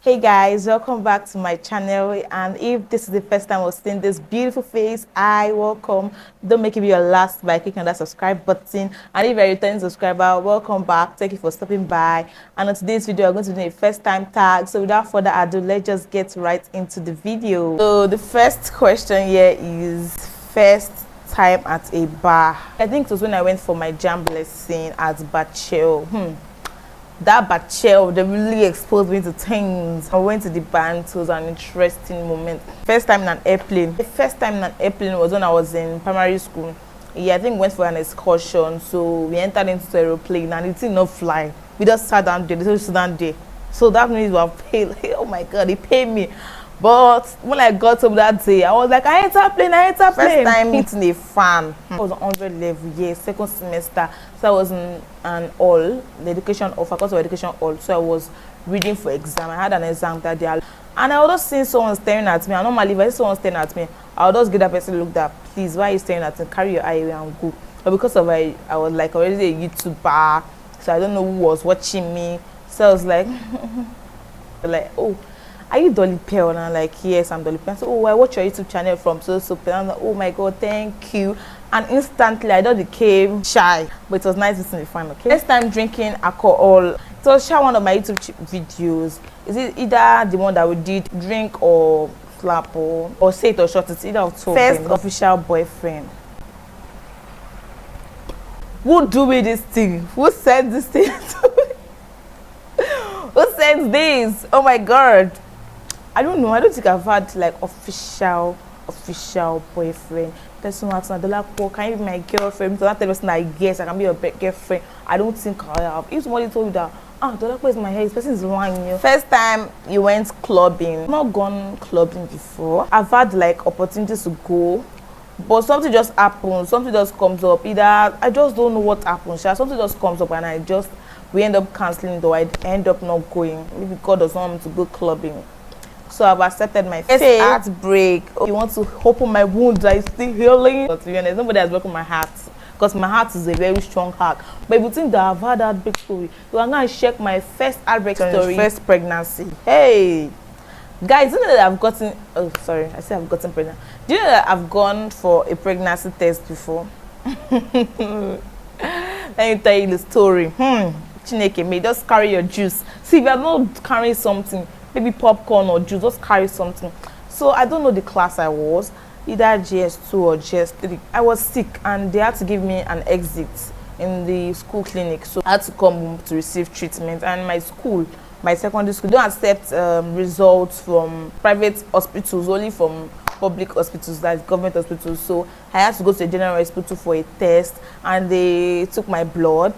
Hey guys, welcome back to my channel, and if this is the first time we're seeing this beautiful face, I welcome. Don't make it be your last by clicking on that subscribe button, and if you're a returning subscriber, welcome back. Thank you for stopping by. And on today's video, I'm going to do a first time tag, so without further ado, let's just get right into the video. So the first question here is first time at a bar. I think it was when I went for my jam lesson at Bachel. That Bachel, they really exposed me to things. I went to the band, so it was an interesting moment. First time in an airplane. The first time in an airplane was when I was in primary school. Yeah, I think we went for an excursion, so we entered into the aeroplane and it did not fly. We just sat down there, they just sat down there. So that means we have paid. Oh my God, they paid me. But when I got up that day, I was like, I enter plane. First time meeting a fan. I was on 100 level, yes, second semester. So I was in an hall, the education hall, faculty of education hall. So I was reading for exam. I had an exam that day. And I was just seeing someone staring at me. And normally, if I see someone staring at me, I'll just give that person a look that, please, why are you staring at me? Carry your eye away and go. But because of I was like already a YouTuber, so I don't know who was watching me. So I was like, oh, are you Dolly Pearl? And I'm like, yes, I'm Dolly Pearl. So, oh, I watch your YouTube channel from so. And I'm like, oh my God, thank you. And instantly, I just became shy. But it was nice listening to the fun, okay? Next time drinking alcohol, it was share one of my YouTube videos. Is it either the one that we did, drink or slap or say it or short? It's either of two. First official boyfriend. Who do me this thing? Who said this thing to me? Who sends this? Oh my God. I don't know. I don't think I've had like official boyfriend. There's someone asking, can you be my girlfriend? So that person, I guess I can be your girlfriend. I don't think I have. If somebody told you that, Dolakpo is my hair, this person is lying you. First time you went clubbing. I've not gone clubbing before. I've had like opportunities to go, but something just happens. Something just comes up. Either I just don't know what happens. Something just comes up and we end up cancelling, though I end up not going. Maybe God doesn't want me to go clubbing. So I've accepted my first heartbreak. You want to open my wounds that is still healing. But to be honest, nobody has broken my heart, because my heart is a very strong heart. But if you think that I've had that heartbreak story, you are going to check my first heartbreak story. First pregnancy. Hey, guys, do you know that I've gotten? Oh, sorry, I said I've gotten pregnant. Do you know that I've gone for a pregnancy test before? Let me tell you the story. Chineke, may just carry your juice. See, if you're not carrying something, maybe popcorn or juice, just carry something. So I don't know the class I was, either GS2 or GS3. I was sick and they had to give me an exit in the school clinic. So I had to come home to receive treatment. And my secondary school, don't accept results from private hospitals, only from public hospitals, like government hospitals. So I had to go to the general hospital for a test, and they took my blood.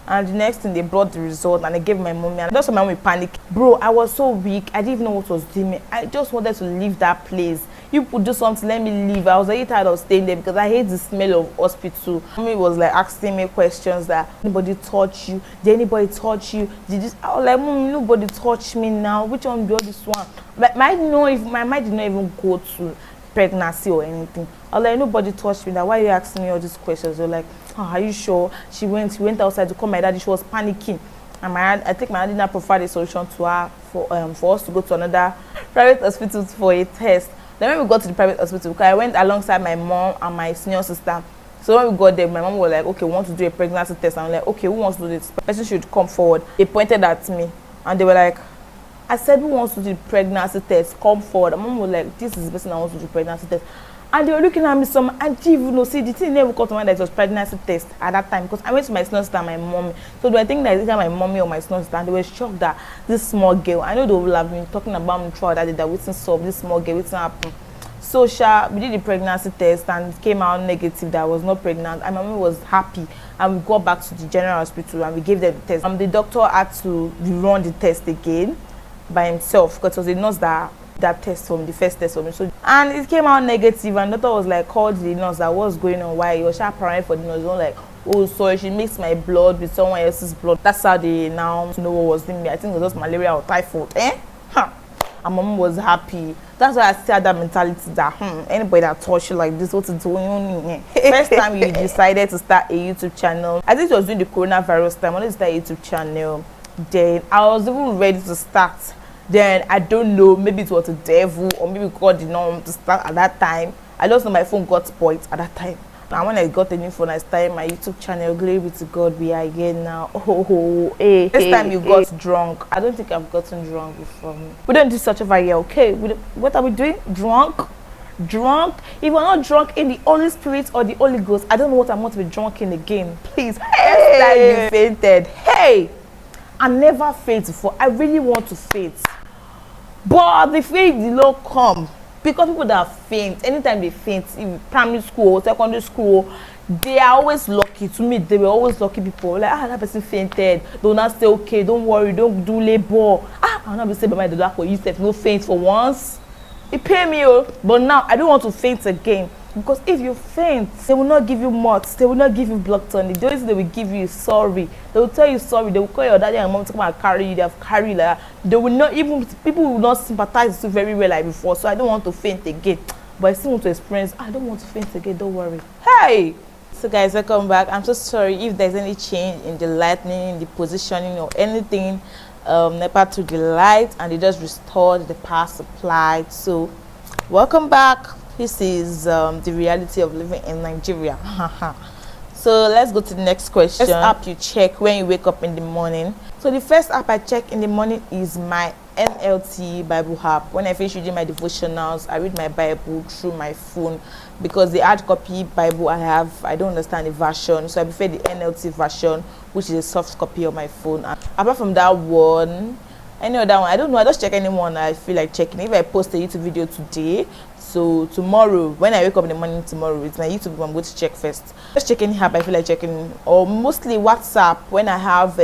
And the next thing, they brought the result and they gave my mommy, and that's when my mommy panicked. Bro, I was so weak. I didn't even know what was doing me. I just wanted to leave that place. You could do something, let me leave. I was really tired of staying there because I hate the smell of hospital. Mommy was like asking me questions that, anybody touch you? Did anybody touch you? Did this? I was like, Mommy, nobody touched me now. Which one do this one? But my mind did not even go to pregnancy or anything. I was like, nobody touched me. That why are you asking me all these questions? They're like, are you sure? She went outside to call my daddy. She was panicking, and I think my dad did not provide a solution to her for us to go to another private hospital for a test. Then when we got to the private hospital, because I went alongside my mom and my senior sister. So when we got there, my mom was like, okay, we want to do a pregnancy test. I'm like, okay, who wants to do this? The person should come forward. They pointed at me and they were like, I said, who wants to do the pregnancy test? Come forward. And mom was like, this is the person that wants to do the pregnancy test. And they were looking at me I didn't even know. See, the thing never got to mind that it was pregnancy test at that time, because I went to my senior sister and my mommy. So they were thinking that it's either my mommy or my senior sister, and they were shocked that this small girl, I know they will have been talking about me throughout that day, that we didn't solve this small girl, what happened. So we did the pregnancy test and it came out negative that I was not pregnant, and my mom was happy, and we got back to the general hospital and we gave them the test. The doctor had to rerun the test again by himself, because it was a nurse that test from the first test for me. So, and it came out negative, and the doctor was like, called the nurse that was going on, why you was paranoid for the nurse. Like, oh sorry, she mixed my blood with someone else's blood. That's how they now know what was doing me. I think it was just malaria or typhoid. And mom was happy. That's why I still had that mentality that anybody that touch you like this, what's it doing? First time you decided to start a YouTube channel, I think it was during the coronavirus time. I wanted to start a YouTube channel. Then I was even ready to start Then I don't know, maybe it was the devil or maybe God did not want to start at that time. I just know my phone got spoiled at that time. Now when I got a new phone, I started my YouTube channel. Glory be to God, we are here now. Hey. This time you got drunk. I don't think I've gotten drunk before. We don't do such over here, okay? What are we doing? Drunk? If you're not drunk in the Holy Spirit or the Holy Ghost, I don't know what I'm going to be drunk in again. Please, next time you fainted. Hey, I never faint before. I really want to faint, but the faint did not come. Because people that faint, anytime they faint in primary school, secondary school, they are always lucky. To me, they were always lucky people. Like, that person fainted. They will not say, okay, don't worry, don't do labor. I'll not be saying by my doctor, you said no faint for once. It pay me, but now I don't want to faint again. Because if you faint, they will not give you mods, they will not give you blood tonic. The only thing they will give you is sorry. They will tell you sorry. They will call your daddy and mom to come and carry you. They have carried you like that. They will not even, people will not sympathize with you very well like before. So I don't want to faint again. But I still want to experience, I don't want to faint again, don't worry. Hey! So guys, welcome back. I'm so sorry if there's any change in the lighting, in the positioning or anything. NEPA took the light and they just restored the power supply. So welcome back. This is the reality of living in Nigeria. So let's go to the next question. First app you check when you wake up in the morning. So the first app I check in the morning is my NLT Bible app. When I finish reading my devotionals, I read my Bible through my phone because the hard copy Bible I have, I don't understand the version, so I prefer the NLT version, which is a soft copy of my phone. And apart from that one, any other one, I don't know, I just check anyone I feel like checking. If I post a YouTube video today, so tomorrow when I wake up in the morning tomorrow, it's my YouTube I'm going to check first. Just check any app I feel like checking, or mostly WhatsApp when I have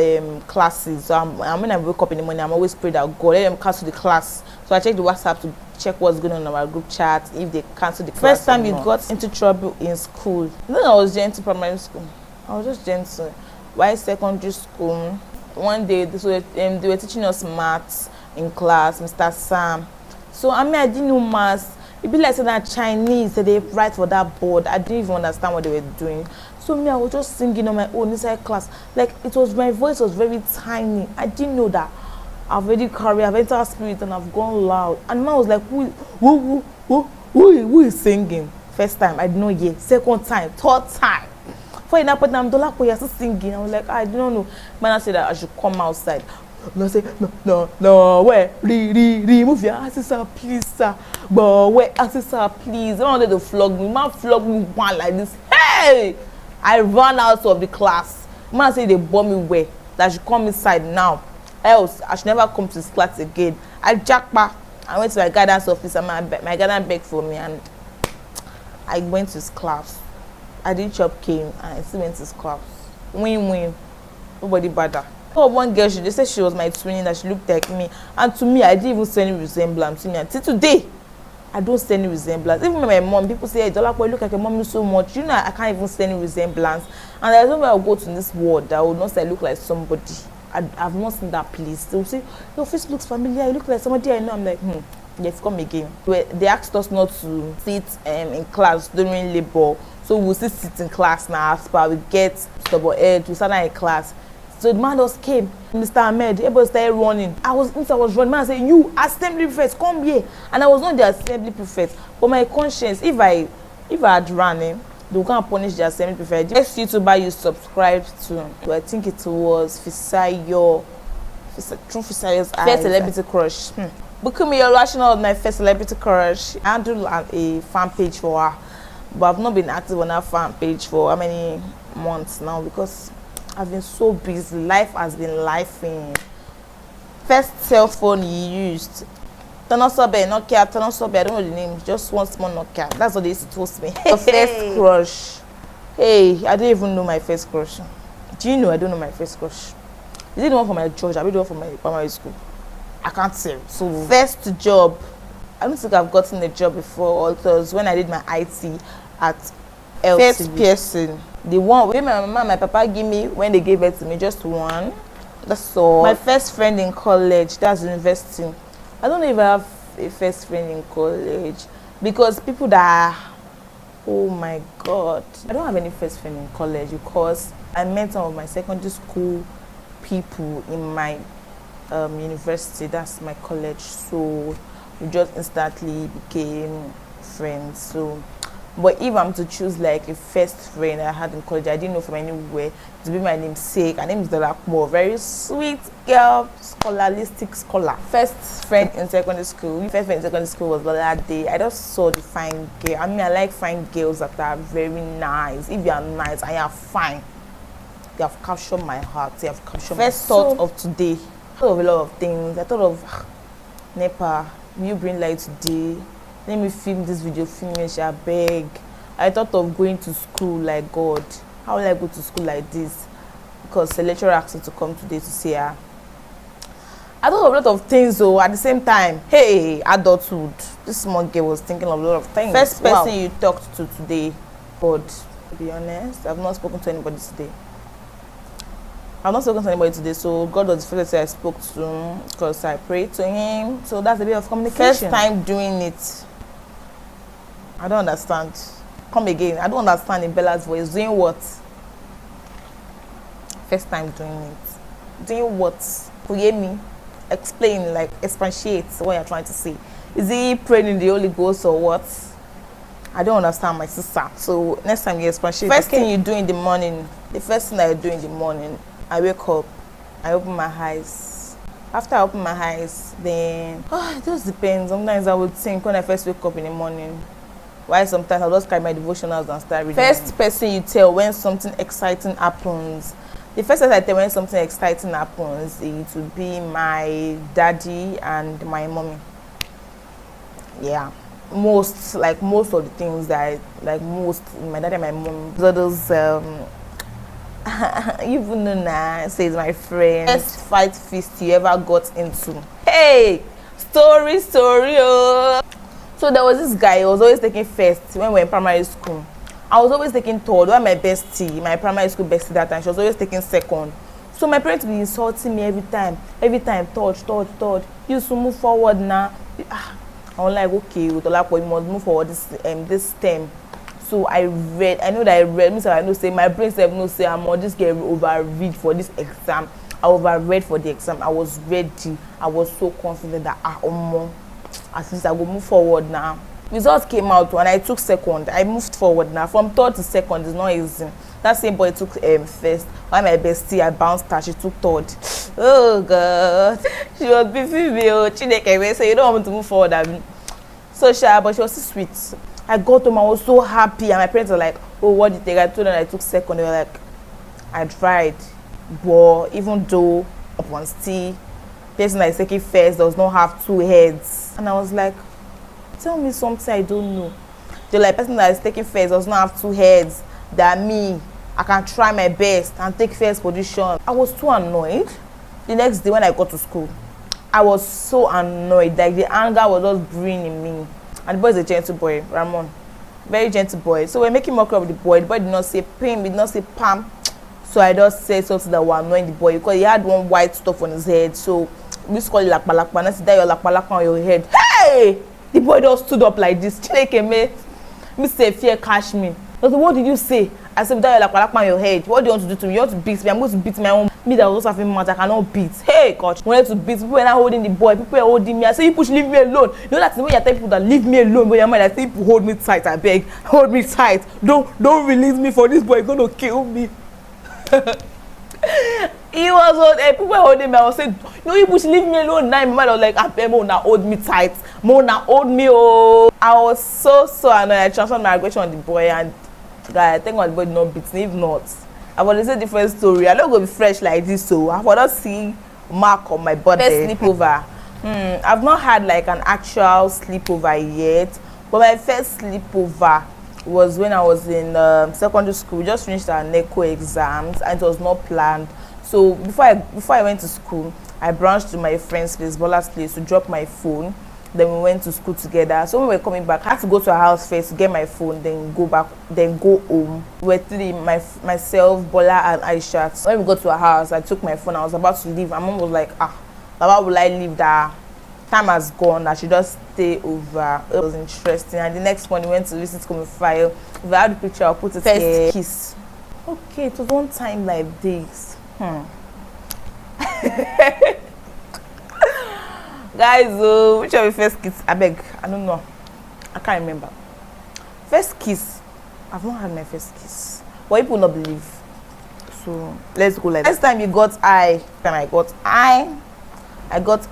classes. So when I wake up in the morning, I'm always praying that God let them cancel the class. So I check the WhatsApp to check what's going on in our group chat, if they cancel the class. First time you got into trouble in school? Then I was gentle primary school. I was just gentle. Why secondary school? One day they were teaching us maths in class, Mr. Sam. So I didn't know maths. It be like saying that Chinese, that they write for that board. I didn't even understand what they were doing. So I was just singing on my own inside class. Like my voice was very tiny. I didn't know that I've already carried, I've entered spirit and I've gone loud. And I was like, who is singing? First time, I didn't know yet. Second time, third time. For an appointment, I'm Dolapo, still singing. I was like, I don't know. Man, I said that I should come outside. And I say, no, where? Remove your asses, sir, please, sir. But where, asses, sir, please. I wanted to flog me. Man, flog me one like this. Hey! I ran out of the class. Man, say they bomb me where? That I should come inside now. Else, I should never come to this class again. I jacked back. I went to my guidance office and my guidance begged for me and I went to his class. I did chop came and I still went to his class. Win. Nobody bother. Oh, one girl, they said she was my twin, that she looked like me. And to me, I didn't even see any resemblance to me. Until today, I don't see any resemblance. Even my mom, people say, hey, Dolapo, you look like your mommy so much. You know, I can't even see any resemblance. And there's no way I'll go to this world that I would not say I look like somebody. I've not seen that place. They'll say, your face looks familiar. You look like somebody I know. I'm like, yes, come again. They asked us not to sit in class during labor. So we'll still sit in class now. After we get stubborn head, we start in class. So the man just came, Mr. Ahmed, everybody started running. I was running, man, I said, you, assembly prefect, come here. And I was not the assembly prefect. But my conscience, if I had run him, they were going to punish the assembly prefect. The next YouTuber you subscribed to, I think it was Fisayo, through Fisayo's eyes. First celebrity crush. Book me your rationale of my first celebrity crush. I handled a fan page for her. But I've not been active on that fan page for how many months now because I've been so busy. Life has been lifing. First cell phone you used. Nokia, I don't know the name. Just one small Nokia. That's what they told me. Your first crush. Hey, I don't even know my first crush. Do you know I don't know my first crush? Is it the one from my church? I be the one from my primary school. I can't tell. So first job. I don't think I've gotten a job before. It was when I did my IT at LTV. First person. The one wey my mama and my papa give me when they gave it to me, just one. That's all. My first friend in college, that's university. I don't know if I have a first friend in college because people that are, oh my God, I don't have any first friend in college because I met some of my secondary school people in my university, that's my college, so we just instantly became friends. So but if I'm to choose like a first friend I had in college, I didn't know from anywhere, to be my namesake. Her name is Dolakmo, very sweet girl, scholarlistic scholar. First friend in secondary school. First friend in secondary school was that day. I just saw the fine girl. I mean, I like fine girls that are very nice. If you are nice and you are fine, they have captured my heart. They have captured my first thought of today. I thought of a lot of things. I thought of NEPA, you bring light today. Let me film this video, finish, I beg. I thought of going to school, like, God, how will I go to school like this? Because the lecturer asked me to come today to see her. I thought of a lot of things, though, at the same time. Hey, adulthood. This small girl was thinking of a lot of things. First person you talked to today, God, to be honest, I've not spoken to anybody today. So God was the first person I spoke to, because I prayed to him. So that's a bit of communication. First time doing it. I don't understand. Come again. I don't understand in Bella's voice. Doing what? First time doing it. Doing what? Could you hear me? Explain, like, expatiate what you're trying to say. Is he praying in the Holy Ghost or what? I don't understand, my sister. So next time you expatiate. First thing you do in the morning, the first thing I do in the morning, I wake up, I open my eyes. After I open my eyes, then it just depends. Sometimes I would think when I first wake up in the morning. Why sometimes I'll just carry my devotionals and start reading. First person you tell when something exciting happens. The first person I tell when something exciting happens, it would be my daddy and my mommy. Yeah. Most of the things that my daddy and my mom, those even Nuna says my friend, best fight feast you ever got into. Hey, story, oh. So there was this guy, he was always taking first when we were in primary school. I was always taking third. When my bestie, my primary school bestie that time, she was always taking second. So my parents would be insulting me every time, third. You used to move forward now. I was like, okay, with Olakpo, you must move forward this term. So I know that I read, means I know say my brain said no say I'm on this get overread for this exam. I overread for the exam. I was ready. I was so confident that at least I will move forward now. Results came out when I took second. I moved forward now. From third to second is not easy. That same boy took first. While my bestie, I bounced her. She took third. Oh God, she was beefing me. Chineke, so you don't want me to move forward. I mean, so shy, but she was so sweet. I got home, I was so happy, and my parents were like, "Oh, what did you take?" I told them I took second. They were like, "I tried, but even though upon still, person that is taking first does not have two heads," and I was like, "Tell me something I don't know." They're like, "Person that is taking first does not have two heads. That me, I can try my best and take first position." I was too annoyed. The next day when I got to school, I was so annoyed. Like the anger was just brewing in me. And the boy is a gentle boy, Ramon. Very gentle boy. So we're making mockery of the boy. The boy did not say pain, did not say pam. So I just said something that was annoying the boy because he had one white stuff on his head. So we used to call it lakpa. And I said that your lakpa on your head. Hey! The boy just stood up like this. Chineke me say fear catch me. I said, what did you say? I said that your lakpa on your head. What do you want to do to me? You want to beat me? I'm going to beat my own. Me that was also having mouth, I cannot beat. Hey God, wanted to beat. People were not holding the boy. People were holding me. I say, you should leave me alone. You know that's the way you tell people that leave me alone. But your mind, I say, people hold me tight. I beg, hold me tight. Don't release me for this boy. He's gonna kill me. He was people were holding me. I was saying, no, you should leave me alone. Now my mind was like, I beg, Mona, hold me tight. Mona, hold me. Oh, I was so annoyed. I transferred my aggression on the boy, and guy, I think the boy did not beat me. If not, I want to say a different story. I'm not going to be fresh like this, so I want to see mark on my body. First sleepover. I've not had like an actual sleepover yet, but my first sleepover was when I was in secondary school. We just finished our NECO exams, and it was not planned. So before I went to school, I branched to my friend's place, Bola's place, to drop my phone. Then we went to school together. So when we were coming back, I had to go to her house first to get my phone, then go back, then go home. We were three, myself, Bola, and Aisha. So when we got to her house, I took my phone. I was about to leave. My mom was like, Baba, will I leave? That time has gone. I should just stay over. It was interesting. And the next morning, we went to visit File. If I had the picture, I'll put it first here. Kiss. Okay, it was one time like this. Guys, which are your first kiss? I beg. I don't know. I can't remember. First kiss. I've not had my first kiss. But people not believe. So let's go like that. Next time you got I, and I got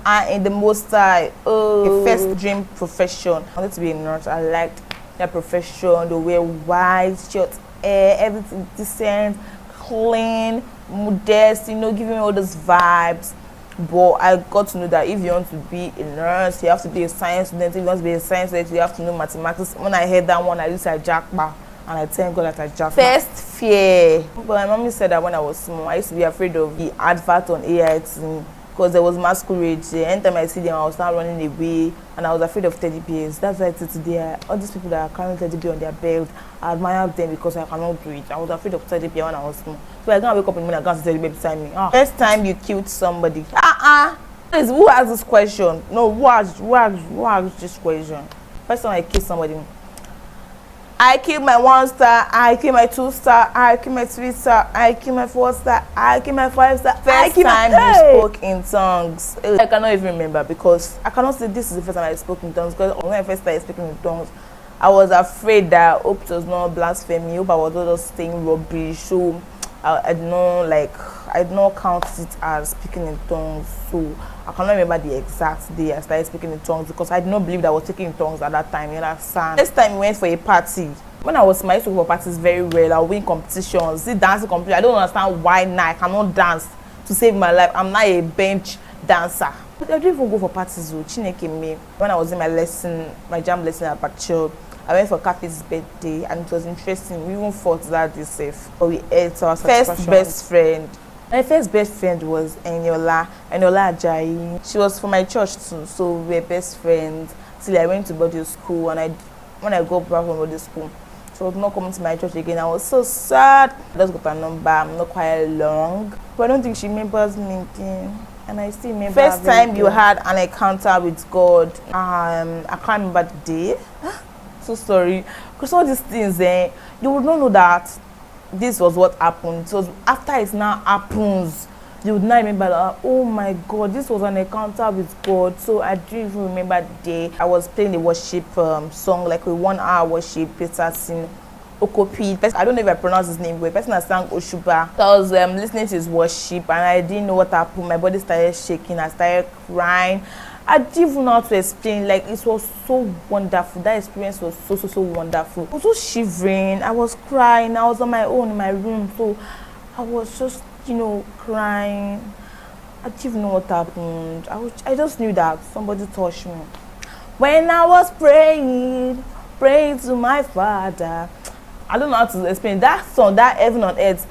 I in the most high. Oh, first dream profession. I wanted to be a nurse. I liked that profession. They wear white, short hair, everything decent, clean, modest, you know, giving me all those vibes. But I got to know that if you want to be a nurse, you have to be a science student. If you want to be a science student, you have to know mathematics. When I heard that one, I used to jackpot, and I thank God that I jackpot. First fear. But my mommy said that when I was small, I used to be afraid of the advert on AIT because there was masquerade. Anytime I see them, I was start running away, and I was afraid of teddy bears. That's why today, all these people that are carrying teddy bear on their belt, I admire them because I cannot do it. I was afraid of teddy bear when I was small. So I can't wake up in the morning and can't see teddy bear beside me. First time you killed somebody. Who asked this question? No, who asked this question? First time I killed somebody. I killed my 1-star, I killed my 2-star, I killed my 3-star, I killed my 4-star, I killed my 5-star. First time you spoke in tongues. I cannot even remember because I cannot say this is the first time I spoke in tongues, because when I first started speaking in tongues, I was afraid that hope it was not blasphemy, hope I was not just saying rubbish. So I did not count it as speaking in tongues. So I cannot remember the exact day I started speaking in tongues because I did not believe that I was speaking in tongues at that time. You understand? Next time we went for a party. When I was small, I used to go for parties very well. I would win competitions, see dancing competition. I don't understand why now I cannot dance to save my life. I'm not a bench dancer. I didn't even go for parties though. Chineke me. When I was in my lesson, my jam lesson at Bachelor, I went for Kathy's birthday and it was interesting. We even fought that day safe. But we ate our first best friend. My first best friend was Eniola Ajayi. She was from my church too, so we were best friends till I went to boarding school. And when I got back from boarding school, she was not coming to my church again. I was so sad. I just got her number. I'm not quite long, but I don't think she remembers me again. And I still remember. First time you had an encounter with God. I can't remember the day. So sorry, because all these things, you would not know that this was what happened. So after it now happens, you would not remember that, oh my God, this was an encounter with God. So I didn't even remember the day. I was playing the worship song, like a 1-hour worship. Peter sing Okopi. I don't know if I pronounce his name, but the person that sang Oshuba. So I was listening to his worship and I didn't know what happened. My body started shaking. I started crying. I didn't even know how to explain. Like, it was so wonderful. That experience was so wonderful. I was so shivering. I was crying. I was on my own in my room. So I was just, crying. I didn't even know what happened. I just knew that somebody touched me. When I was praying to my Father. I don't know how to explain that song, that Heaven on Earth.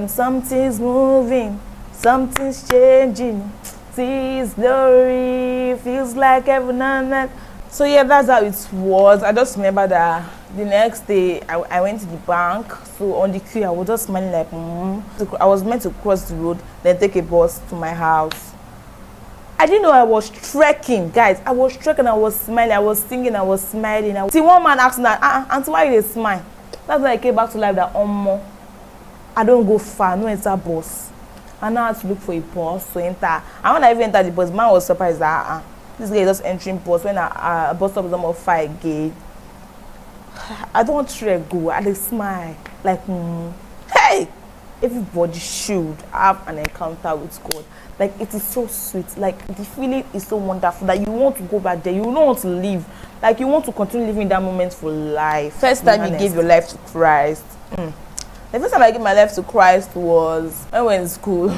Something's moving, something's changing. See His glory, feels like heaven and earth. So yeah, that's how it was. I just remember that the next day I went to the bank. So on the queue, I was just smiling like, I was meant to cross the road, then take a bus to my house. I didn't know I was trekking, guys. I was trekking, I was smiling, I was singing, I was smiling. See, one man asked me that, Auntie, why you smile? That's when I came back to life that, I don't go far, no enter bus. And now I had to look for a bus to enter. And when I even entered the bus, man was surprised that this guy is just entering bus when a bus stop is almost 5 again. I don't trek go. I just smile like, hey, everybody should have an encounter with God. Like, it is so sweet. Like, the feeling is so wonderful that you want to go back there. You don't want to leave. Like, you want to continue living that moment for life. First time you gave your life to Christ. The first time I gave my life to Christ was when we were in school.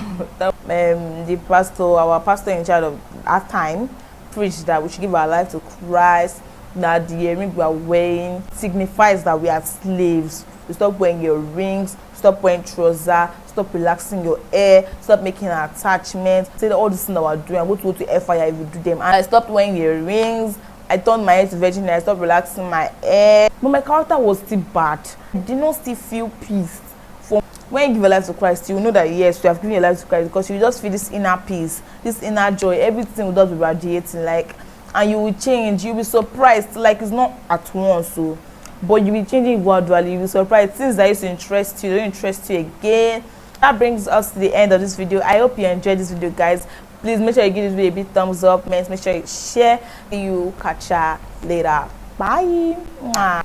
Our pastor in charge of that time, preached that we should give our life to Christ, that the earring we are wearing signifies that we are slaves. You stop wearing your rings, stop wearing trousers, stop relaxing your hair, stop making attachments, say all these things that we're doing. I'm going to go to fire if you do them. And I stopped wearing earrings. I turned my hair to virgin. I stopped relaxing my hair. But my character was still bad. I did not still feel peace. When you give your life to Christ, you know that yes, you have given your life to Christ, because you just feel this inner peace, this inner joy. Everything will just be radiating, like, and you will change. You'll be surprised, like, it's not at once, so, but you'll be changing gradually. You'll be surprised. Things that used to interest you don't interest you again. That brings us to the end of this video. I hope you enjoyed this video, guys. Please make sure you give this video a big thumbs up, man. Make sure you share. See you catch ya later. Bye. Mwah.